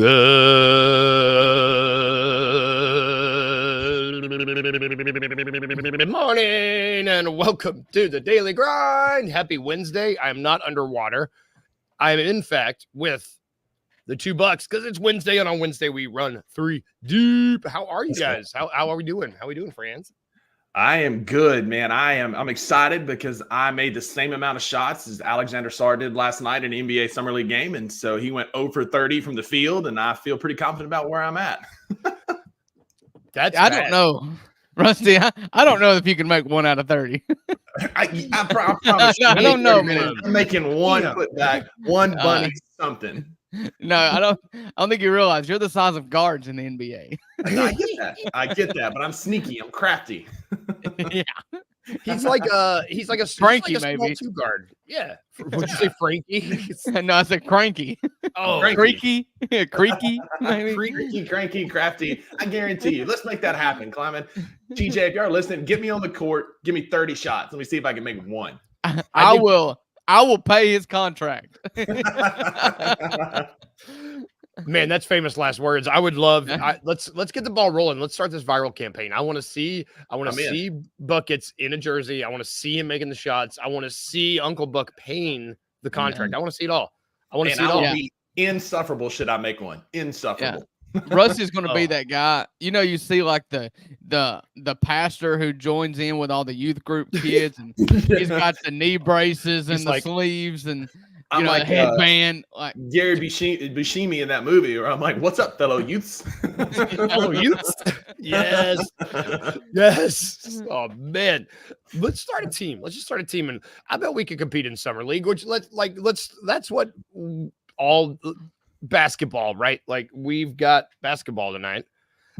Good morning and welcome to the Daily Grind. Happy Wednesday. I am not underwater. I am, in fact, with the two Bucks because it's Wednesday, and on Wednesday we run 3 deep. How are you guys? How are we doing? How are we doing, friends? I am good, man. I'm excited because I made the same amount of shots as Alexander Sarr did last night in an NBA Summer League game. And so he went 0 for 30 from the field, and I feel pretty confident about where I'm at. I don't know. Rusty, I don't know if you can make 1 out of 30. I promise you. I don't know, man. I'm making one putback, one bunny something. No, I don't think you realize you're the size of guards in the NBA. I get that, but I'm sneaky. I'm crafty. Yeah. He's like a Frankie, like a maybe. small 2 guard. Yeah. Would you say Frankie? No, I said cranky. Oh, Creaky. Creaky. Maybe. Cranky, crafty. I guarantee you. Let's make that happen, Clement. TJ, if you're listening, get me on the court. Give me 30 shots. Let me see if I can make 1. I will pay his contract. Man, that's famous last words. I would love. Let's get the ball rolling. Let's start this viral campaign. I want to see buckets in a jersey. I want to see him making the shots. I want to see Uncle Buck paying the contract. I want to see it all. I want to see it all. Be insufferable. Should I make 1? Insufferable. Yeah. Rusty's going to be that guy. You know, you see like the pastor who joins in with all the youth group kids, and he's got the knee braces and the sleeves and I'm the headband. Like Gary Buscemi in that movie, where I'm like, "What's up, fellow youths?" Fellow youths. Yes. Yes. Oh man, let's start a team. Let's just start a team, and I bet we could compete in summer league. Which that's what all basketball, right? Like we've got basketball tonight.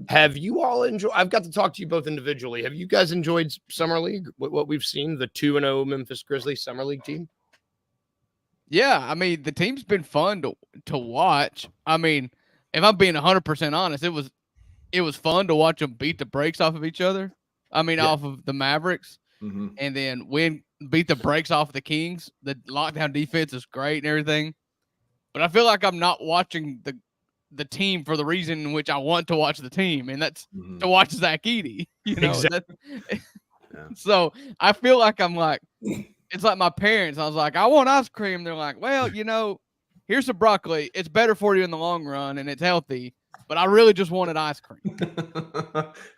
Have you all enjoyed? I've got to talk to you both individually. Have you guys enjoyed summer league? What we've seen, the 2-0 Memphis Grizzlies summer league team? Yeah, I mean the team's been fun to watch. I mean, if I'm being 100% honest, it was fun to watch them beat the brakes off of each other. I mean, off of the Mavericks, and then beat the brakes off of the Kings. The lockdown defense is great and everything. But I feel like I'm not watching the team for the reason in which I want to watch the team, and that's to watch Zach Edey. You know, exactly. So I feel like I'm like, it's like my parents. I was like, I want ice cream. They're like, well, here's some broccoli. It's better for you in the long run, and it's healthy. But I really just wanted ice cream.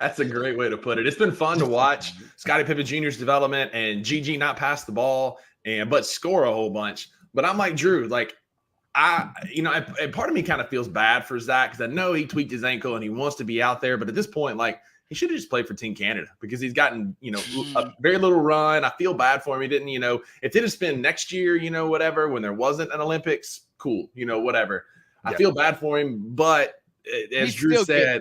That's a great way to put it. It's been fun to watch Scottie Pippen Jr.'s development and GG not pass the ball but score a whole bunch. But I'm like Drew, like. And part of me kind of feels bad for Zach because I know he tweaked his ankle and he wants to be out there. But at this point, like he should have just played for Team Canada because he's gotten, a very little run. I feel bad for him. He didn't, if it had been next year, whatever, when there wasn't an Olympics, cool, whatever. I feel bad for him. But as Drew said,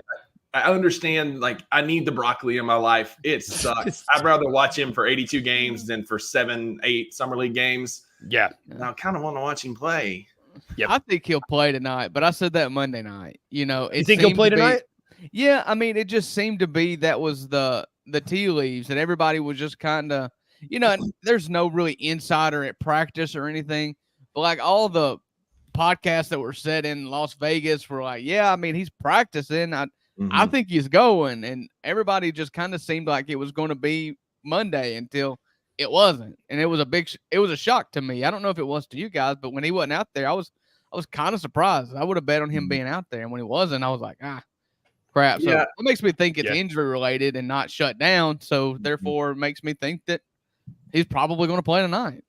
I understand, like, I need the broccoli in my life. It sucks. I'd rather watch him for 82 games than for 7-8 summer league games. Yeah. And I kind of want to watch him play. Yep. I think he'll play tonight, but I said that Monday night. You think he'll play tonight? Yeah, I mean, it just seemed to be that was the tea leaves, and everybody was just kind of, there's no really insider at practice or anything, but like all the podcasts that were said in Las Vegas were like, yeah, I mean, he's practicing. I think he's going, and everybody just kind of seemed like it was going to be Monday until it wasn't, and it was a shock to me. I don't know if it was to you guys, but when he wasn't out there, I was kind of surprised. I would have bet on him being out there, and when he wasn't, I was like, crap. So it makes me think it's injury related and not shut down. So therefore, it makes me think that he's probably going to play tonight.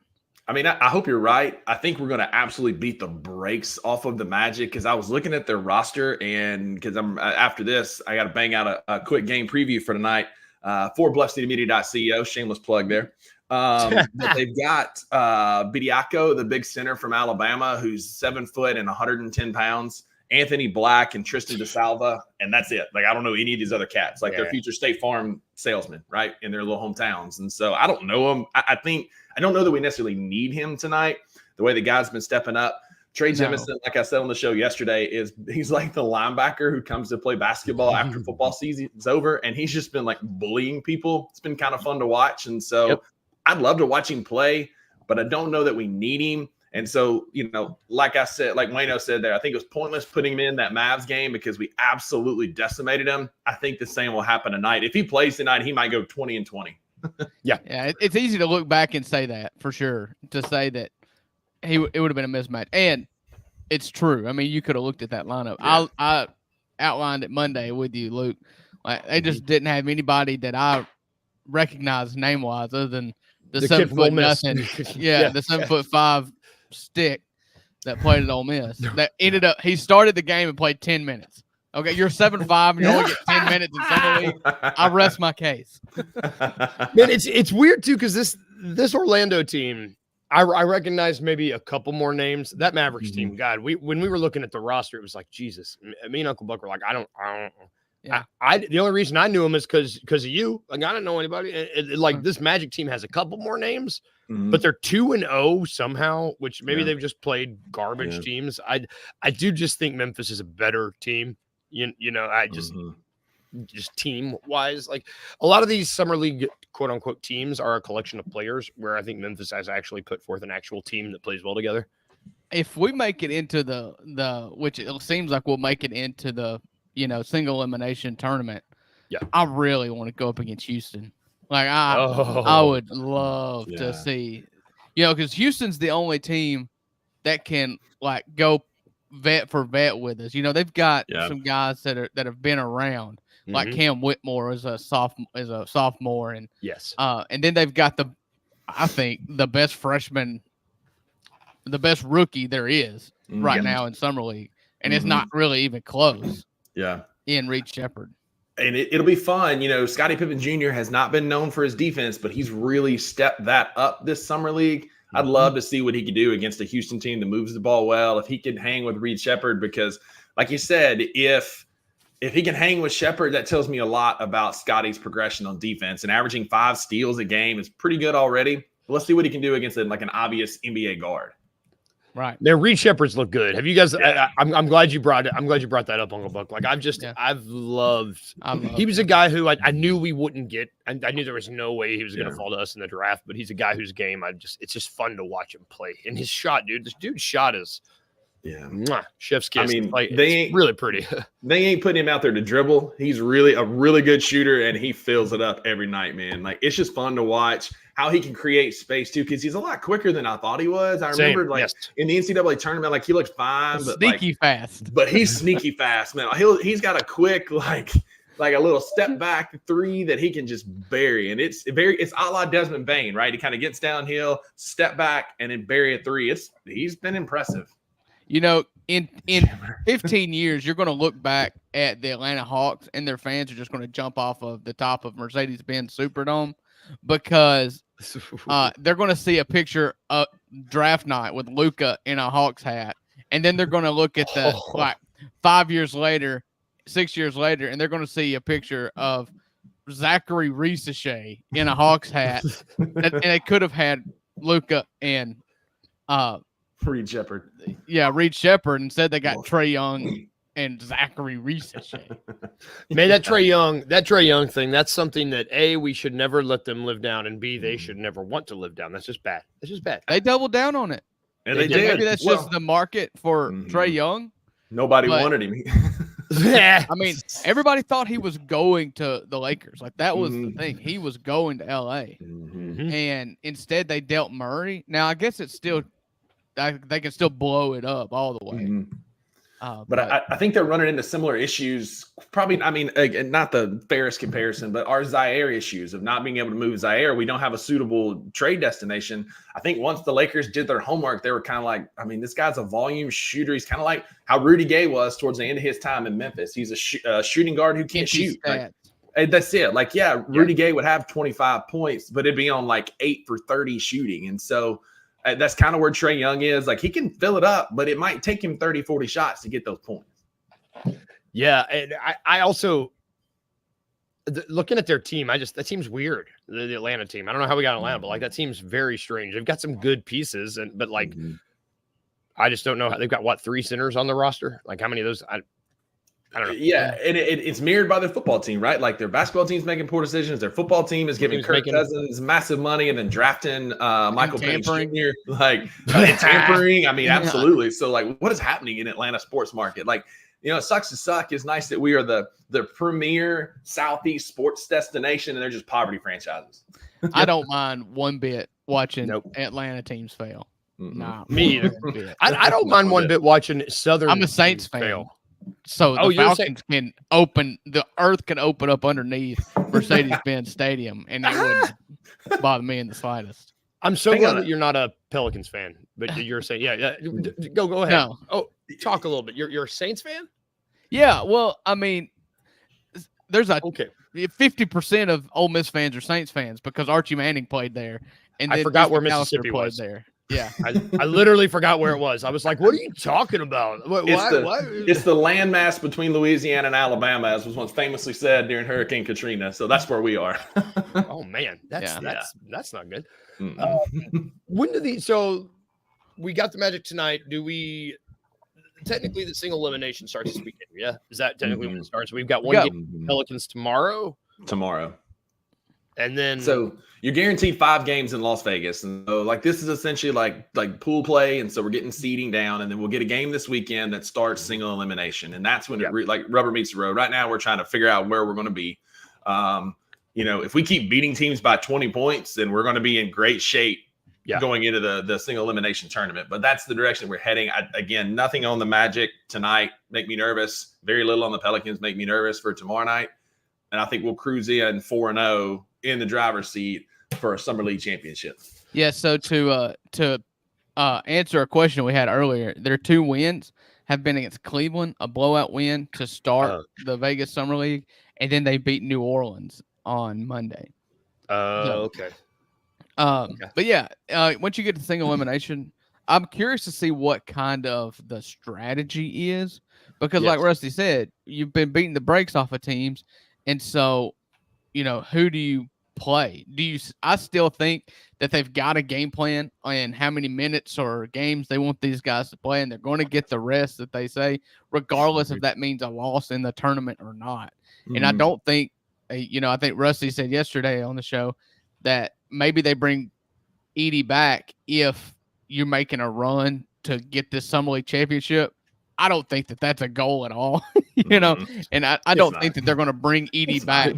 I mean, I hope you're right. I think we're going to absolutely beat the brakes off of the Magic because I was looking at their roster, and because after this, I got to bang out a quick game preview for tonight. For BluffStateMedia.co, shameless plug there. But they've got Bidiaco, the big center from Alabama, who's 7 foot and 110 pounds, Anthony Black and Tristan DeSalva, and that's it. Like, I don't know any of these other cats. Like, they're future State Farm salesmen, right, in their little hometowns. And so I don't know them. I don't know that we necessarily need him tonight, the way the guy's been stepping up. Trey Jemison, like I said on the show yesterday, he's like the linebacker who comes to play basketball after football season is over, and he's just been like bullying people. It's been kind of fun to watch, and so I'd love to watch him play, but I don't know that we need him. And so, like I said, like Wayno said there, I think it was pointless putting him in that Mavs game because we absolutely decimated him. I think the same will happen tonight. If he plays tonight, he might go 20-20. Yeah, it's easy to look back and say that for sure. To say that it would have been a mismatch, and it's true. I mean, you could have looked at that lineup. Yeah. I outlined it Monday with you, Luke. Like, they just didn't have anybody that I recognized name wise other than the 7 foot nothing. Yeah, the 7'5" stick that played at Ole Miss. That ended up he started the game and played 10 minutes. Okay, you're 7'5" and you only get 10 minutes in summer league. I rest my case. Man, it's weird too because this Orlando team, I recognize maybe a couple more names. That Mavericks team, God, when we were looking at the roster, it was like Jesus. Me and Uncle Buck were like, I don't. Yeah. The only reason I knew him is because of you. Like, I don't know anybody. This Magic team has a couple more names, but they're 2-0 somehow, which maybe they've just played garbage teams. I do just think Memphis is a better team. I just team wise, like a lot of these summer league quote unquote teams are a collection of players. Where I think Memphis has actually put forth an actual team that plays well together. If we make it into the which it seems like we'll make it into the single elimination tournament. Yeah. I really want to go up against Houston. Like I would love to see, because Houston's the only team that can like go vet for vet with us. They've got some guys that have been around, like Cam Whitmore is a sophomore, and and then they've got I think the best freshman, the best rookie there is right now in summer league, and it's not really even close. Yeah. In Reed Shepherd. And it'll be fun. Scottie Pippen Jr. has not been known for his defense, but he's really stepped that up this summer league. I'd love to see what he could do against a Houston team that moves the ball well. If he can hang with Reed Shepherd, because like you said, if he can hang with Shepherd, that tells me a lot about Scottie's progression on defense. And averaging 5 steals a game is pretty good already. But let's see what he can do against an obvious NBA guard. Right. Now, Reed Shepard's look good. Have you guys? I'm glad you brought it. I'm glad you brought that up, Uncle Buck. Like I've loved. He was a guy who I knew we wouldn't get. I knew there was no way he was going to fall to us in the draft. But he's a guy whose game it's just fun to watch him play. And his shot, dude. This dude's shot is chef's kiss. I mean, it's really pretty. They ain't putting him out there to dribble. He's really a really good shooter, and he fills it up every night, man. Like, it's just fun to watch how he can create space too, because he's a lot quicker than I thought he was. I remember in the NCAA tournament, he looked fine, but sneaky fast. But he's sneaky fast, man. He's got a quick like a little step back 3 that he can just bury, and it's a la Desmond Bain, right? He kind of gets downhill, step back, and then bury a 3. He's been impressive. In 15 years, you're going to look back at the Atlanta Hawks, and their fans are just going to jump off of the top of Mercedes-Benz Superdome, because they're going to see a picture of draft night with Luka in a Hawks hat, and then they're going to look at the 5 years later, 6 years later, and they're going to see a picture of Zachary Risache in a Hawks hat, and they could have had Luka and Reed Shepherd. Yeah, Reed Shepherd. Instead, they got Trae Young and Zachary Risache. Man, that Trae Young thing, that's something that A, we should never let them live down, and B, they should never want to live down. That's just bad. It's just bad. They doubled down on it. And they did. Maybe that's just the market for Trae Young. Nobody wanted him. I mean, everybody thought he was going to the Lakers. Like, that was the thing. He was going to LA. And instead they dealt Murray. Now, I guess it's still they can still blow it up all the way. But I think they're running into similar issues. Probably, I mean, again, not the fairest comparison, but our Zaire issues of not being able to move Zaire. We don't have a suitable trade destination. I think once the Lakers did their homework, they were kind of like, I mean, this guy's a volume shooter. He's kind of like how Rudy Gay was towards the end of his time in Memphis. He's a shooting guard who can't shoot. And that's it. Like, Rudy Gay would have 25 points, but it'd be on 8 for 30 shooting. And so that's kind of where Trae Young is. Like, he can fill it up, but it might take him 30, 40 shots to get those points. Yeah. And I also, looking at their team, that team's weird. The Atlanta team. I don't know how we got Atlanta, but that seems very strange. They've got some good pieces, but I just don't know how they've got 3 centers on the roster. Like, how many of those? I don't know. Yeah, and it's mirrored by their football team, right? Like their basketball team's making poor decisions. Their football team is giving Kirk Cousins massive money and then drafting Michael Penix Jr. Like tampering. I mean, absolutely. So like, what is happening in Atlanta sports market? Like, it sucks to suck. It's nice that we are the premier Southeast sports destination, and they're just poverty franchises. I don't mind one bit watching Atlanta teams fail. Nah, me either. I don't mind one bit watching Southern. I'm a Saints fan. Fail. So the Falcons can open, the earth can open up underneath Mercedes-Benz Stadium, and it wouldn't bother me in the slightest. I'm so glad that you're not a Pelicans fan, but you're saying, yeah. Go ahead. No. Oh, talk a little bit. You're a Saints fan? Yeah. Well, I mean, there's 50% of Ole Miss fans are Saints fans because Archie Manning played there, and I forgot where Mississippi was there. Yeah, I literally forgot where it was. I was like, "What are you talking about?" What? It's the landmass between Louisiana and Alabama, as was once famously said during Hurricane Katrina. So that's where we are. Oh man, that's not good. Mm-hmm. When do these? So we got the Magic tonight. Do we? Technically, the single elimination starts this weekend. Yeah, is that technically when it starts? We've got one game Pelicans tomorrow. And then so you're guaranteed 5 games in Las Vegas, and so like this is essentially like pool play, and so we're getting seeding down, and then we'll get a game this weekend that starts single elimination, and that's when it like rubber meets the road. Right now, we're trying to figure out where we're going to be. If we keep beating teams by 20 points, then we're going to be in great shape going into the single elimination tournament. But that's the direction we're heading. Again, nothing on the Magic tonight make me nervous. Very little on the Pelicans make me nervous for tomorrow night, and I think we'll cruise in 4-0. In the driver's seat for a summer league championship. Yeah. So to answer a question we had earlier, their 2 wins have been against Cleveland, a blowout win to start the Vegas Summer League, and then they beat New Orleans on Monday. Okay. But yeah, once you get to single elimination, I'm curious to see what kind of the strategy is because, like Rusty said, you've been beating the brakes off of teams, and so who do you play? I still think that they've got a game plan on how many minutes or games they want these guys to play, and they're going to get the rest that they say, regardless if that means a loss in the tournament or not. And I don't think, I think Rusty said yesterday on the show that maybe they bring Edie back if you're making a run to get this Summer League championship. I don't think that that's a goal at all, and I don't think that they're going to bring Edie back.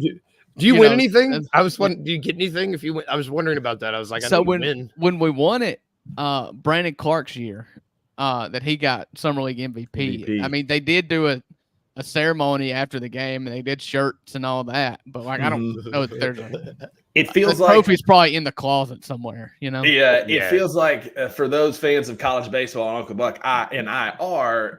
Do you win anything? I was wondering, do you get anything if you win? I was wondering about that. I was like, when we won it, Brandon Clark's year, that he got Summer League MVP. I mean, they did do a ceremony after the game, and they did shirts and all that. But like, I don't know that there's it feels the like trophy's probably in the closet somewhere, Yeah, it feels like for those fans of college baseball, and Uncle Buck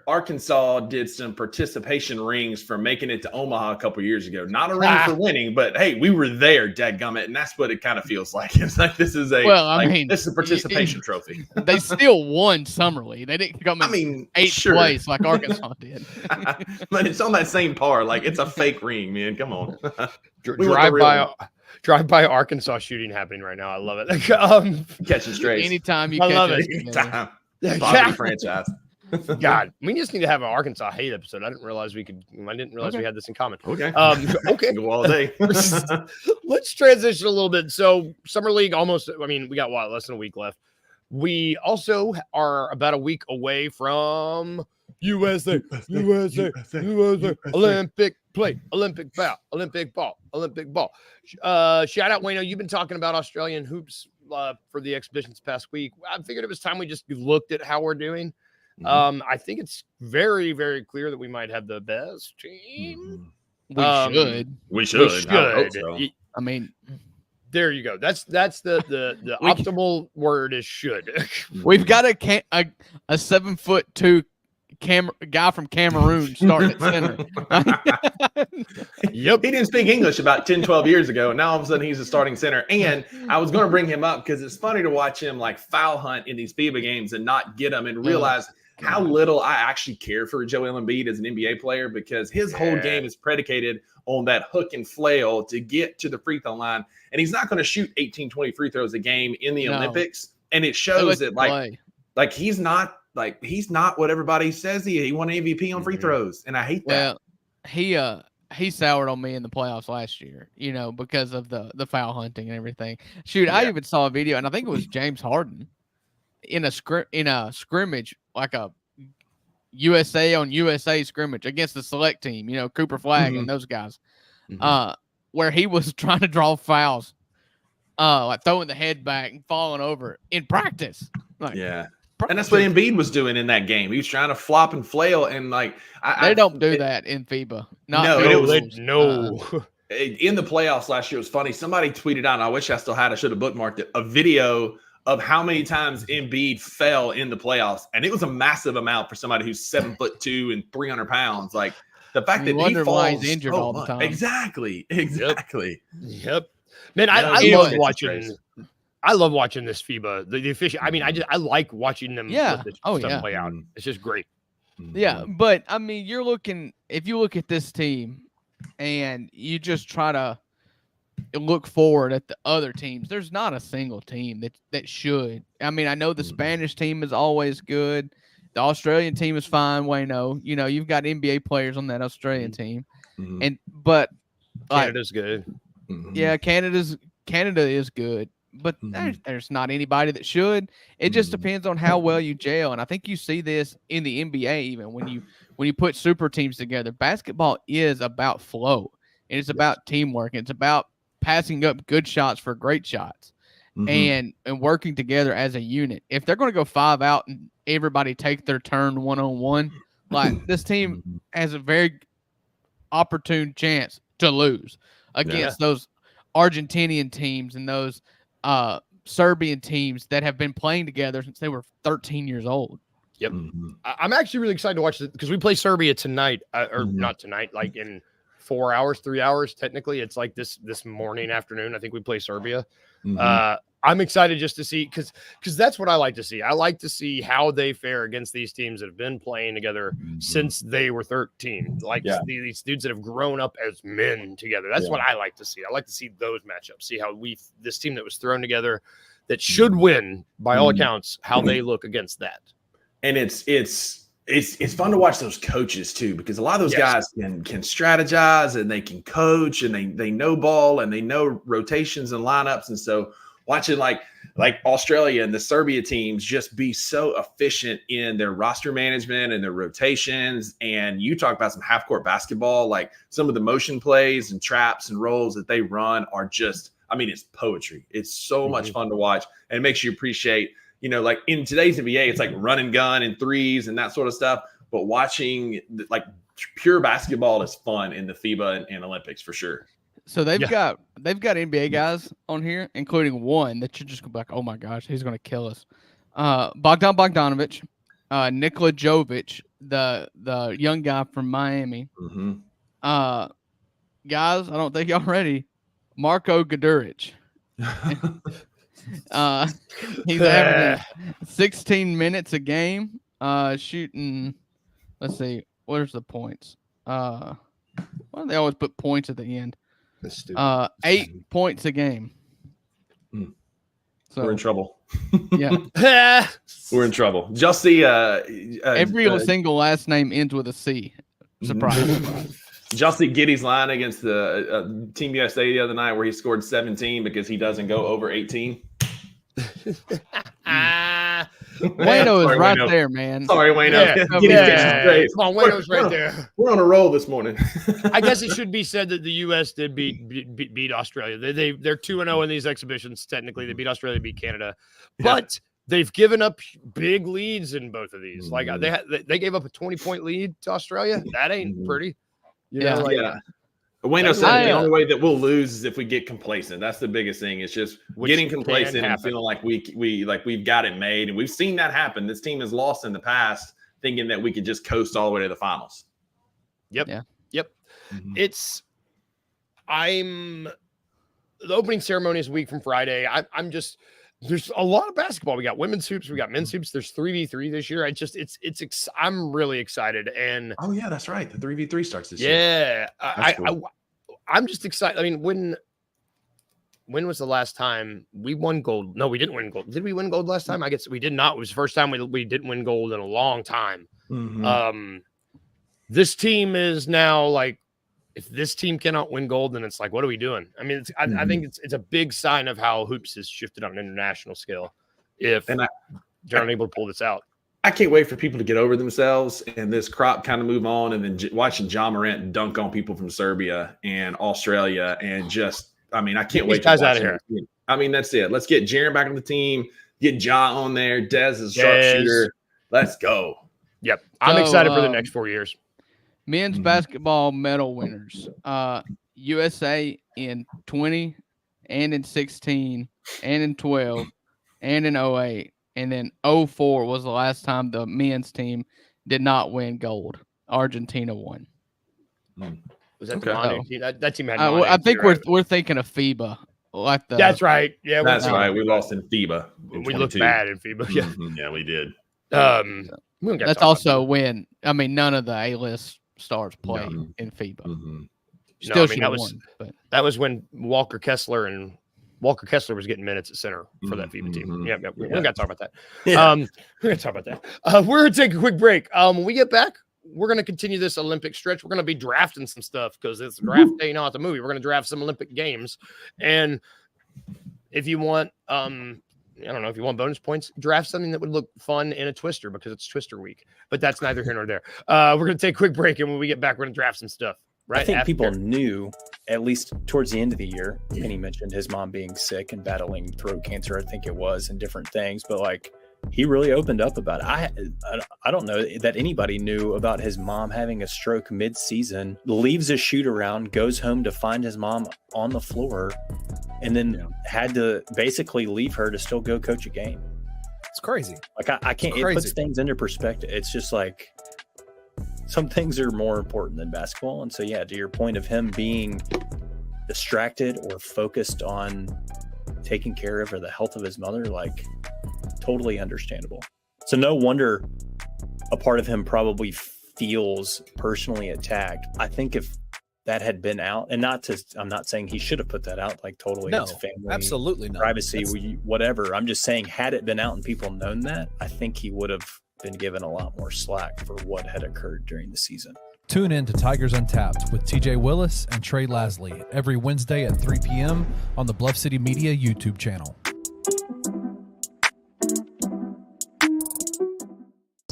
Arkansas did some participation rings for making it to Omaha a couple years ago. Not a ring for winning, but hey, we were there, dadgummit, and that's what it kind of feels like. It's like this is this is a participation trophy. They still won Summer League. They didn't come in 8th place like Arkansas did. But it's on that same par. Like it's a fake ring, man. Come on. Drive by Arkansas shooting happening right now. I love it. Catching strays. Anytime you I love catch it. Anytime. Poverty franchise. God, we just need to have an Arkansas hate episode. I didn't realize we had this in common. Okay. Okay. Go all day. Let's transition a little bit. So Summer League we got less than a week left. We also are about a week away from USA, Olympic play, Olympic ball. Shout out, Wayno. You've been talking about Australian hoops for the exhibitions past week. I figured it was time we just looked at how we're doing. I think it's very, very clear that we might have the best team. We should. I hope so. I mean, there you go. That's the optimal word is should. We've got a 7'2" guy from Cameroon starting at center. Yep. He didn't speak English about 10, 12 years ago. And now all of a sudden he's a starting center. And I was going to bring him up because it's funny to watch him like foul hunt in these FIBA games and not get them and realize how little I actually care for Joel Embiid as an NBA player because his whole game is predicated on that hook and flail to get to the free throw line. And he's not going to shoot 18, 20 free throws a game in the Olympics. And it shows that like he's not what everybody says he won an MVP on free throws. And I hate that. he soured on me in the playoffs last year, because of the foul hunting and everything. Shoot, I Yeah. even saw a video, and I think it was James Harden in a scrimmage, like a USA on USA scrimmage against the select team, Cooper Flagg and those guys, where he was trying to draw fouls, like throwing the head back and falling over in practice. Like, yeah. And that's what Embiid was doing in that game. He was trying to flop and flail, and they don't do that in FIBA. No. In the playoffs last year, it was funny. Somebody tweeted out, and I wish I still had. I should have bookmarked it. A video of how many times Embiid fell in the playoffs, and it was a massive amount for somebody who's 7'2" and 300 pounds. Like the fact that he falls, why he's injured all the time. Exactly. Yep. Man, I love watching. I love watching this FIBA. The official. I mean, I like watching them. Yeah. Play out. It's just great. Yeah, but I mean, if you look at this team, and you just try to look forward at the other teams, there's not a single team that should. I mean, I know the Spanish team is always good. The Australian team is fine. Wayno, you've got NBA players on that Australian team, but Canada's good. Yeah, Canada is good. But there's not anybody that should. It just depends on how well you gel, and I think you see this in the NBA even when you put super teams together. Basketball is about flow, and it's about teamwork, and it's about passing up good shots for great shots, and working together as a unit. If they're going to go 5 out and everybody take their turn 1-on-1, like this team has a very opportune chance to lose against those Argentinian teams and those Serbian teams that have been playing together since they were 13 years old. Yep. I'm actually really excited to watch it because we play Serbia tonight, or not tonight, like in 4 hours, 3 hours. Technically, it's like this morning, afternoon. I think we play Serbia. I'm excited just to see because that's what I like to see. I like to see how they fare against these teams that have been playing together since they were 13. Like these dudes that have grown up as men together. That's what I like to see. I like to see those matchups. See how this team that was thrown together that should win by all accounts, how they look against that. And it's fun to watch those coaches too, because a lot of those guys can strategize and they can coach and they know ball and they know rotations and lineups. And so watching like Australia and the Serbia teams just be so efficient in their roster management and their rotations. And you talk about some half-court basketball, like some of the motion plays and traps and rolls that they run are just, I mean, it's poetry. It's so much fun to watch, and it makes you appreciate, like in today's NBA, it's like run and gun and threes and that sort of stuff. But watching like pure basketball is fun in the FIBA and Olympics for sure. So they've got NBA guys on here, including one that you're just gonna be like, oh my gosh, he's gonna kill us. Bogdan Bogdanovic, Nikola Jovic, the young guy from Miami. Guys, I don't think y'all ready. Marko Guduric. He's averaging 16 minutes a game, shooting. Let's see, where's the points? Why do they always put points at the end? 8 points a game. So we're in trouble. Yeah, we're in trouble. Just see, every single last name ends with a C. Surprise. Just see Giddey's line against the Team USA the other night where he scored 17 because he doesn't go over 18. Wayno is right there, man. Sorry, Wayno. Come on, Wayno's right there. We're on a roll this morning. I guess it should be said that the U.S. did beat Australia. They're 2-0 in these exhibitions. Technically, they beat Australia, beat Canada, but they've given up big leads in both of these. Like they gave up a 20-point lead to Australia. That ain't pretty. Wayno said the only way that we'll lose is if we get complacent. That's the biggest thing. It's just getting complacent and feeling like we've got it made. And we've seen that happen. This team has lost in the past thinking that we could just coast all the way to the finals. Yep. The opening ceremony is a week from Friday. There's a lot of basketball. We got women's hoops, we got men's hoops. There's 3v3 this year. I'm really excited. And oh yeah, that's right. The 3v3 starts this year. Yeah, cool. I'm just excited. I mean, when was the last time we won gold? No, we didn't win gold. Did we win gold last time? I guess we did not. It was the first time we didn't win gold in a long time. this team is now like, if this team cannot win gold, then it's like, what are we doing? I mean, I think it's a big sign of how hoops has shifted on an international scale. If they're unable to pull this out. I can't wait for people to get over themselves and this crop kind of move on, and then watching Ja Morant dunk on people from Serbia and Australia, and just, I mean, I can't wait to watch out of here. I mean, that's it. Let's get Jaren back on the team, get Ja on there, Dez is a sharpshooter. Let's go. Yep. I'm excited for the next 4 years. Men's basketball medal winners. USA in 20 and in 16 and in 12 and in 08. And then 04 was the last time the men's team did not win gold. Argentina won. Was that the Manu team? That team had I think we're thinking of FIBA. That's right. Yeah, that's right. We lost in FIBA. We looked bad in FIBA. Yeah, yeah, we did. That's also when none of the A-list stars play in FIBA. Still, that was when Walker Kessler was getting minutes at center for that FIBA team. Yeah, we got to talk about that. Yeah. We're going to talk about that. We're going to take a quick break. When we get back, we're going to continue this Olympic stretch. We're going to be drafting some stuff because it's draft day, not the movie. We're going to draft some Olympic games. And if you want, I don't know, if you want bonus points, draft something that would look fun in a twister because it's Twister week. But that's neither here nor there. We're going to take a quick break. And when we get back, we're going to draft some stuff. Right. I think people knew, at least towards the end of the year, and he mentioned his mom being sick and battling throat cancer, I think it was, and different things. But like, he really opened up about it. I don't know that anybody knew about his mom having a stroke mid-season, leaves a shoot around, goes home to find his mom on the floor, and then had to basically leave her to still go coach a game. It's crazy. Like, I can't, it puts things into perspective. It's just like, some things are more important than basketball. And so, yeah, to your point of him being distracted or focused on taking care of or the health of his mother, like, totally understandable. So no wonder a part of him probably feels personally attacked. I think if that had been out, and I'm not saying he should have put that out, like totally, no, it's family, absolutely not. Privacy, whatever. I'm just saying, had it been out and people known that, I think he would have been given a lot more slack for what had occurred during the season. Tune in to Tigers Untapped with TJ Willis and Trey Lasley every Wednesday at 3 p.m. on the Bluff City Media YouTube channel.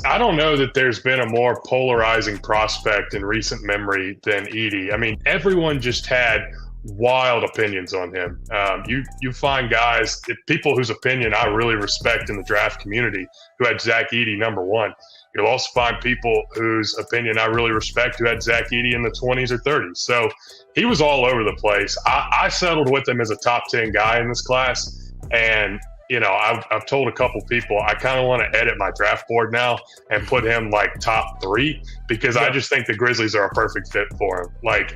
I don't know that there's been a more polarizing prospect in recent memory than Edey. I mean, everyone just had wild opinions on him. You find guys, people whose opinion I really respect in the draft community, who had Zach Edey number one. You'll also find people whose opinion I really respect who had Zach Edey in the 20s or 30s. So he was all over the place. I settled with him as a top 10 guy in this class. And, you know, I've told a couple people I kind of want to edit my draft board now and put him like top 3 because I just think the Grizzlies are a perfect fit for him. Like,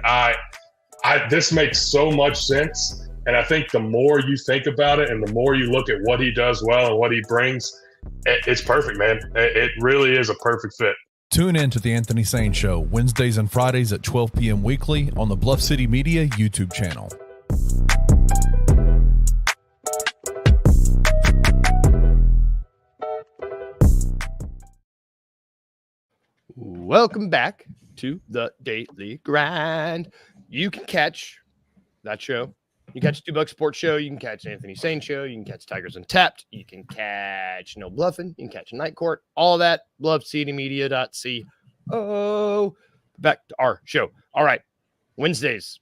this makes so much sense. And I think the more you think about it and the more you look at what he does well and what he brings, it's perfect, man. It really is a perfect fit. Tune in to The Anthony Sane Show, Wednesdays and Fridays at 12 p.m. weekly on the Bluff City Media YouTube channel. Welcome back to the Daily Grind. You can catch that show. You can catch $2 Sports Show. You can catch Anthony Sane Show. You can catch Tigers Untapped. You can catch No Bluffing. You can catch Night Court. All that. BluffCityMedia.co. Back to our show. All right. Wednesdays.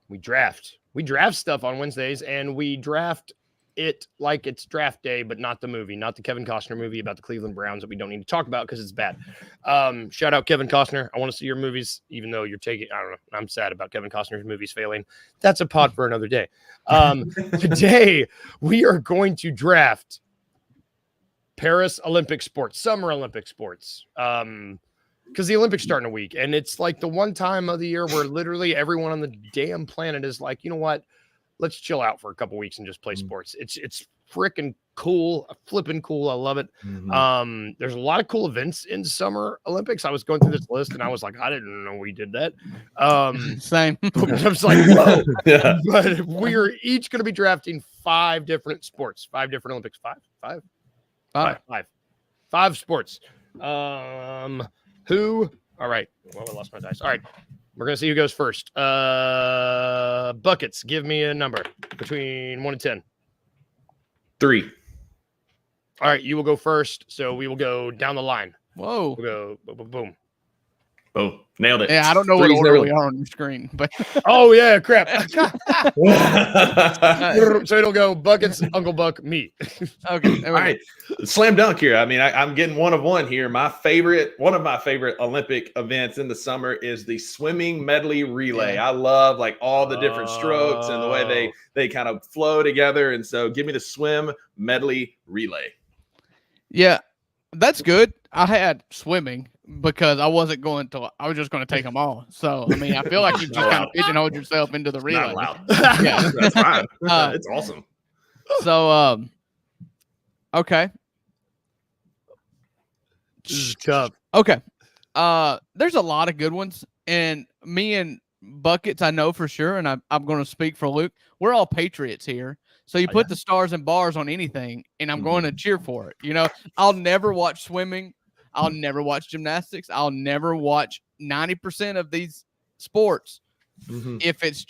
We draft. We draft stuff on Wednesdays, and we draft it like it's draft day, but not the movie, not the Kevin Costner movie about the Cleveland Browns that we don't need to talk about because it's bad. Shout out Kevin Costner. I want to see your movies, even though you're taking, I don't know. I'm sad about Kevin Costner's movies failing. That's a pod for another day. Today we are going to draft Paris Olympic sports, Summer Olympic sports. Because the Olympics start in a week, and it's like the one time of the year where literally everyone on the damn planet is like, you know what? Let's chill out for a couple weeks and just play sports. It's freaking cool, flipping cool. I love it. Mm-hmm. There's a lot of cool events in Summer Olympics. I was going through this list and I was like, I didn't know we did that. Same. I was like, whoa. Yeah. But we are each going to be drafting 5 different sports, 5 different Olympics. Five sports. Who All right. Well, I lost my dice. All right. We're going to see who goes first. Buckets, give me a number between 1 and 10. 3. All right. You will go first. So we will go down the line. Whoa. We'll go boom. Oh, nailed it. Yeah, I don't know what Three's order never- we are on your screen, but Oh, yeah. Crap. So it'll go Buckets, Uncle Buck, me. okay. There All we right, slam dunk here. I mean, I'm getting one of one here. One of my favorite Olympic events in the summer is the swimming medley relay. Yeah. I love like all the different strokes and the way they kind of flow together. And so, give me the swim medley relay. Yeah, that's good. I had swimming because I was just going to take them all. So, I mean, I feel like you just kind of pigeonholed yourself into the relay. Not allowed. Yeah. That's fine. It's awesome. So, okay. This is tough. Okay. There's a lot of good ones. And me and Buckets, I know for sure, and I'm going to speak for Luke. We're all Patriots here. So you put the stars and bars on anything, and I'm going to cheer for it. You know, I'll never watch swimming. I'll never watch gymnastics. I'll never watch 90% of these sports if it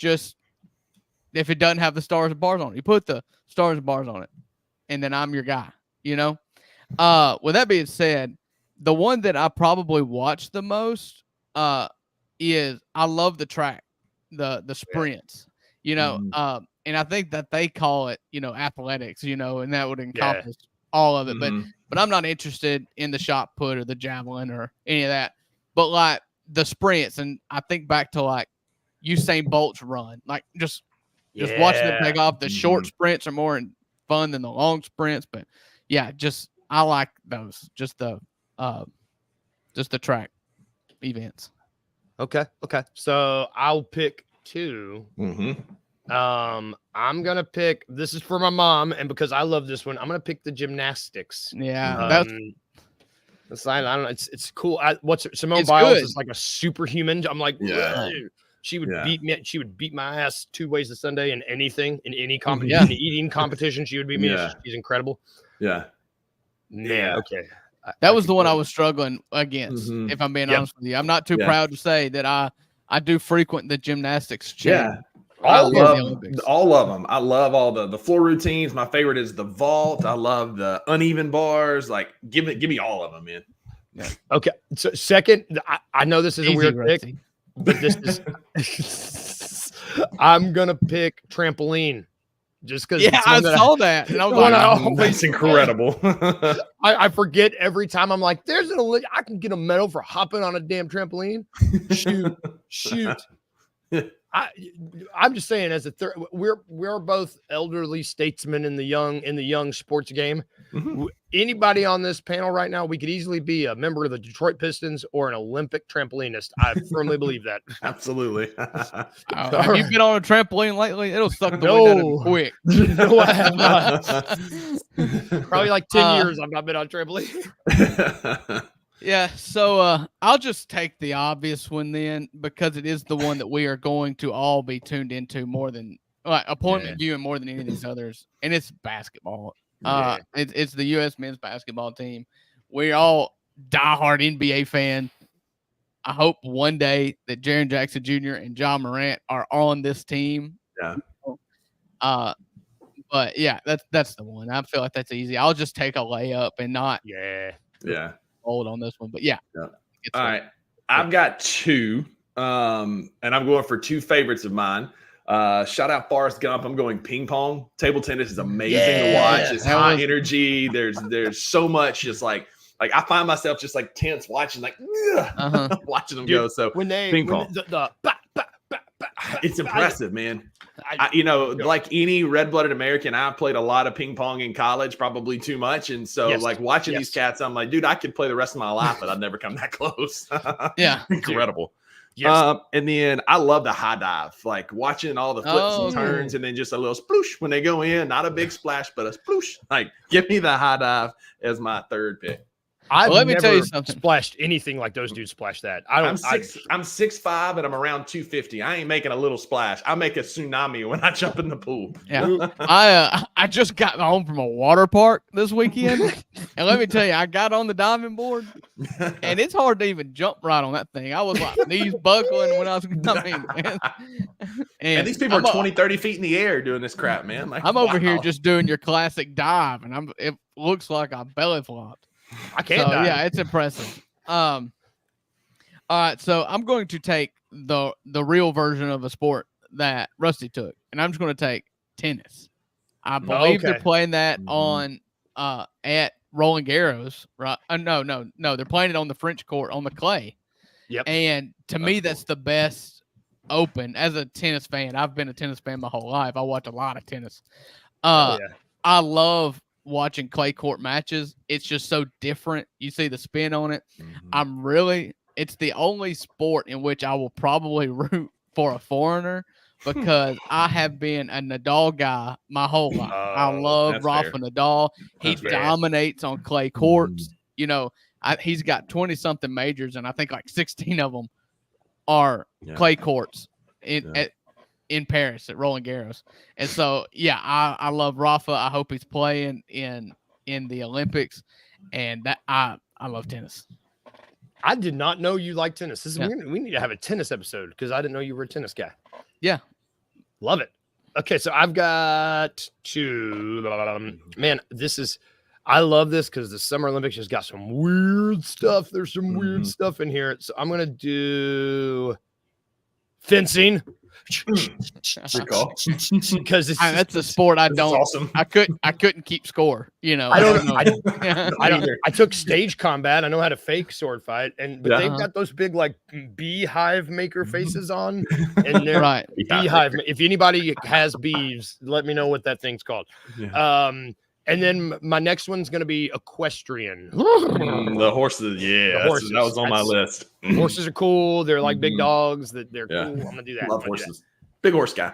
doesn't have the stars and bars on it. You put the stars and bars on it, and then I'm your guy, you know? With that being said, the one that I probably watch the most is I love the track, the sprints, you know, and I think that they call it, you know, athletics, you know, and that would encompass all of it. But I'm not interested in the shot put or the javelin or any of that. But like the sprints, and I think back to like Usain Bolt's run, like just watching them take off. The short sprints are more fun than the long sprints. But yeah, I like those. Just the track events. Okay. So I'll pick 2. I'm gonna pick. This is for my mom, and because I love this one, I'm gonna pick the gymnastics. Yeah, that's I don't know. It's cool. Simone It's Biles good. is like a superhuman. I'm like, Yeah. "Whoa." She would beat me. She would beat my ass 2 ways a Sunday in anything, in any Yeah. in the eating competition. She would beat me. Yeah. She's incredible. Yeah. Man, Yeah. okay. that was the one I was struggling against. If I'm being Yep. honest with you, I'm not too Yeah. proud to say that I do frequent the gymnastics channel. Yeah. I in the love Olympics. all of them. I love all the floor routines. My favorite is the vault. I love the uneven bars. Like, give me all of them, man. Okay. So second, I know this is a Easy, weird pick, Rusty. but this is. I'm gonna pick trampoline, just because. Yeah, I saw that, and I was One like, I always- That's incredible. I forget every time. I'm like, I can get a medal for hopping on a damn trampoline. Shoot. I'm just saying, as we're both elderly statesmen in the young sports game. Anybody on this panel right now, we could easily be a member of the Detroit Pistons or an Olympic trampolinist. I firmly believe that. Absolutely. have you been on a trampoline lately? It'll suck the wind out of you quick. No, I have not. Probably like 10 years I've not been on a trampoline. Yeah, so I'll just take the obvious one then, because it is the one that we are going to all be tuned into more than appointment viewing more than any of these others, and it's basketball. It's the U.S. men's basketball team. We're all diehard NBA fan. I hope one day that Jaren Jackson Jr. and John Morant are on this team. Yeah. But yeah, that's the one. I feel like that's easy. I'll just take a layup and not Yeah. hold on this one. But yeah. All right. I've got 2, and I'm going for 2 favorites of mine. Shout out Forrest Gump. I'm going ping pong. Table tennis is amazing to watch. It's high energy. There's so much just like I find myself just like tense watching watching them go. So when ping pong. It's impressive, man. Like any red-blooded American, I played a lot of ping pong in college, probably too much. And so like watching these cats, I'm like, dude, I could play the rest of my life, but I'd never come that close. Yeah. Incredible. Yes. And then I love the high dive, like watching all the flips and turns, and then just a little sploosh when they go in. Not a big splash, but a sploosh. Like, give me the high dive as my 3rd pick. Let me tell you something. Splashed anything like those dudes splashed that. I'm 6'5" and I'm around 250. I ain't making a little splash. I make a tsunami when I jump in the pool. Yeah. I just got home from a water park this weekend, And let me tell you, I got on the diving board, and it's hard to even jump right on that thing. I was like knees buckling when I was. I mean, man. And these people are 20, 30 feet in the air doing this crap, man. Like, I'm over here just doing your classic dive, and it looks like I belly flopped. I can't dive. Yeah, it's impressive. All right, so I'm going to take the real version of a sport that Rusty took, and I'm just going to take tennis. I believe they're playing that on at Rolling Arrows, right? No, they're playing it on the French court on the clay. Yep. And to me, that's the best open. As a tennis fan, I've been a tennis fan my whole life. I watch a lot of tennis. I love watching clay court matches. It's just so different. You see the spin on it. It's the only sport in which I will probably root for a foreigner because I have been a Nadal guy my whole life. I love Rafa Nadal. He dominates on clay courts. You know, he's got 20-something majors, and I think like 16 of them are clay courts in Paris at Rolling Arrows. And so, I love Rafa. I hope he's playing in the Olympics, and that I love tennis. I did not know you like tennis. We need to have a tennis episode because I didn't know you were a tennis guy. Yeah. Love it. Okay, so I've got two. I love this because the Summer Olympics has got some weird stuff. There's some weird stuff in here. So I'm going to do fencing. Because that's a sport I don't. Awesome. I couldn't keep score. You know, I don't know. I took stage combat. I know how to fake sword fight, but they've got those big like beehive maker faces on, and they're right. Beehive. If anybody has bees, let me know what that thing's called. Yeah. And then my next one's going to be equestrian. The horses, that was on my list. Horses are cool. They're like big dogs. They're cool. I'm going to do that. Love horses. Big horse guy.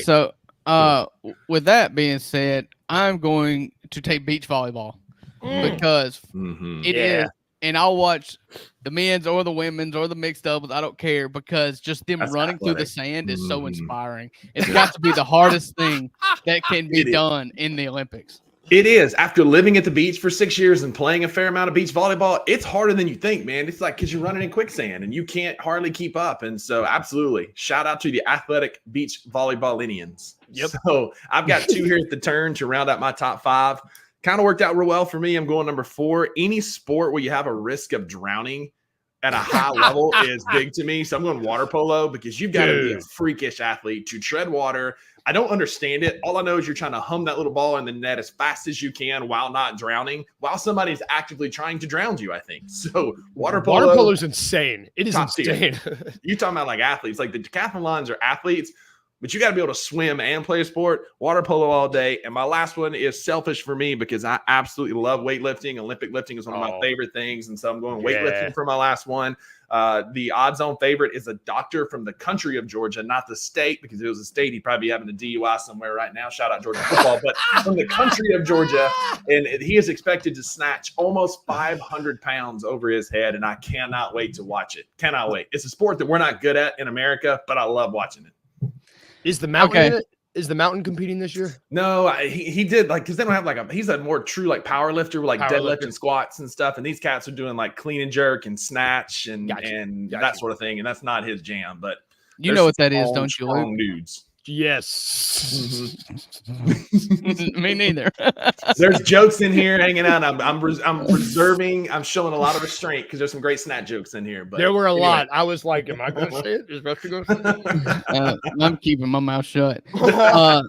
So with that being said, I'm going to take beach volleyball because it is, and I'll watch the men's or the women's or the mixed doubles. I don't care because just them running through the sand is so inspiring. It's got to be the hardest thing that can be done in the Olympics. It is. After living at the beach for 6 years and playing a fair amount of beach volleyball, it's harder than you think, man. It's like because you're running in quicksand and you can't hardly keep up. And so absolutely, shout out to the athletic beach volleyball-Indians. Yep. So I've got two here at the turn to round out my top five. Kind of worked out real well for me. I'm going number 4. Any sport where you have a risk of drowning at a high level is big to me. So I'm going water polo because you've got to be a freakish athlete to tread water. I don't understand it. All I know is you're trying to hum that little ball in the net as fast as you can while not drowning, while somebody's actively trying to drown you, I think. So water polo is insane. It is insane. You're talking about like athletes. Like the decathlon lines are athletes, but you got to be able to swim and play a sport. Water polo all day. And my last one is selfish for me because I absolutely love weightlifting. Olympic lifting is one of my favorite things. And so I'm going weightlifting for my last one. The odds-on favorite is a doctor from the country of Georgia, not the state, because if it was a state, he'd probably be having a DUI somewhere right now. Shout out Georgia football. But from the country of Georgia, and he is expected to snatch almost 500 pounds over his head, and I cannot wait to watch it. Cannot wait. It's a sport that we're not good at in America, but I love watching it. Is the mountain in it? Is the mountain competing this year? No, he did like because they don't have he's a more true like power lifter with like deadlift and squats and stuff. And these cats are doing like clean and jerk and snatch and that sort of thing. And that's not his jam. But you know what that is, don't you, Luke? Dudes. Yes. Me neither. There's jokes in here hanging out. I'm reserving. I'm showing a lot of restraint because there's some great snap jokes in here. But there were a lot. I was like, am I going to say it? Is Rusty going to say it? I'm keeping my mouth shut. All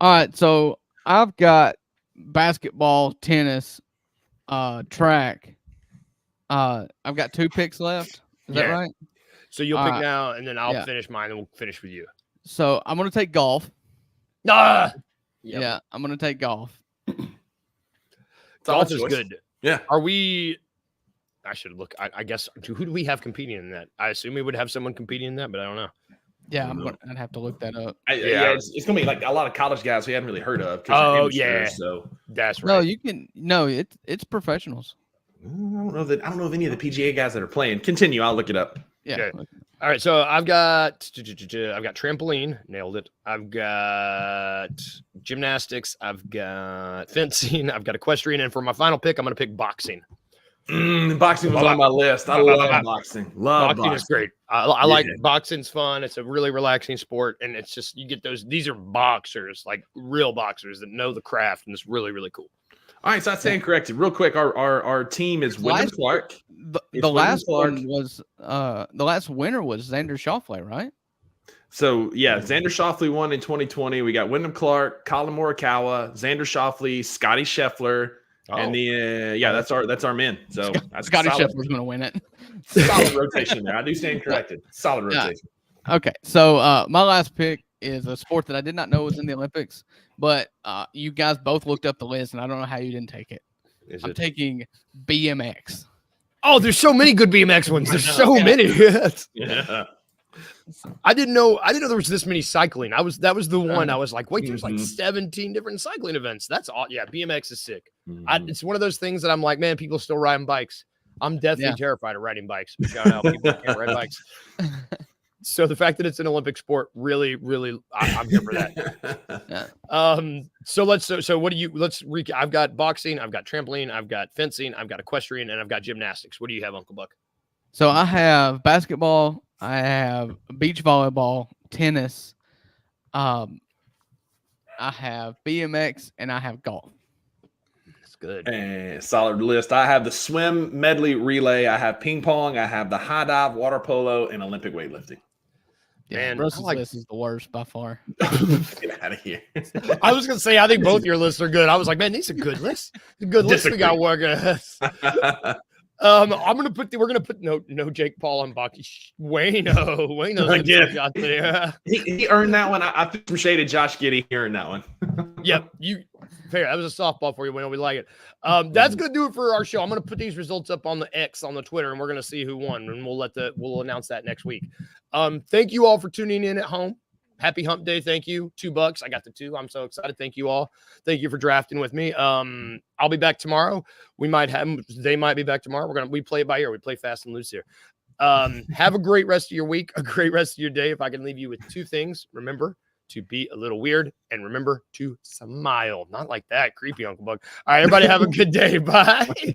right. So I've got basketball, tennis, track. I've got 2 picks left. Is that right? So you'll pick now, and then I'll finish mine, and we'll finish with you. So I'm going to take golf. Yeah, I'm going to take golf. Golf is good. Yeah. Are we? I should look. I guess who do we have competing in that? I assume we would have someone competing in that, but I don't know. Yeah, I'd have to look that up. It's gonna be like a lot of college guys we hadn't really heard of. Oh yeah, so that's right. No, you can. No, it's professionals. I don't know if any of the PGA guys that are playing. Continue. I'll look it up. Yeah. All right, so I've got trampoline, nailed it. I've got gymnastics. I've got fencing. I've got equestrian, and for my final pick, I'm going to pick boxing. Boxing was on my list. I love boxing. Boxing is great. I like boxing's fun. It's a really relaxing sport, and it's just you get those. These are boxers, like real boxers that know the craft, and it's really really cool. All right, so I stand corrected. Real quick, our team is Wyndham Clark. The last one was the last winner was Xander Schauffele, right? So yeah, Xander Schauffele won in 2020. We got Wyndham Clark, Colin Morikawa, Xander Schauffele, Scotty Scheffler, and the that's our men. So Scotty Scheffler's going to win it. Solid rotation there. I do stand corrected. Solid rotation. Okay, so my last pick is a sport that I did not know was in the Olympics, but you guys both looked up the list, and I don't know how you didn't take it. I'm taking BMX. Oh, there's so many good BMX ones. There's so many. Yeah. I didn't know there was this many cycling. That was the one I was like, wait, there's like 17 different cycling events. That's all. Yeah, BMX is sick. It's one of those things that I'm like, man, people still riding bikes. I'm deathly terrified of riding bikes. Shout out people who can't ride bikes. So the fact that it's an Olympic sport, really, really, I'm here for that. So let's recap. I've got boxing, I've got trampoline, I've got fencing, I've got equestrian, and I've got gymnastics. What do you have, Uncle Buck? So I have basketball, I have beach volleyball, tennis, I have BMX, and I have golf. Good. Solid list. I have the swim, medley, relay. I have ping pong. I have the high dive, water polo, and Olympic weightlifting. Yeah, Russell's list is the worst by far. Get out of here. I was going to say, I think both your lists are good. I was like, man, these are good lists. Good lists we got working. we're going to put no Jake Paul on Bucky. Wayno's again. He earned that one. I threw some shade at Josh Giddey. He earned that one. Yep. Fair. That was a softball for you, Wayno. We like it. That's going to do it for our show. I'm going to put these results up on the X on the Twitter, and we're going to see who won, and we'll announce that next week. Thank you all for tuning in at home. Happy Hump Day. Thank you. $2. I got the 2. I'm so excited. Thank you all. Thank you for drafting with me. I'll be back tomorrow. They might be back tomorrow. We play it by ear. We play fast and loose here. Have a great rest of your week, a great rest of your day. If I can leave you with 2 things, remember to be a little weird and remember to smile. Not like that. Creepy, Uncle Buck. All right, everybody have a good day. Bye.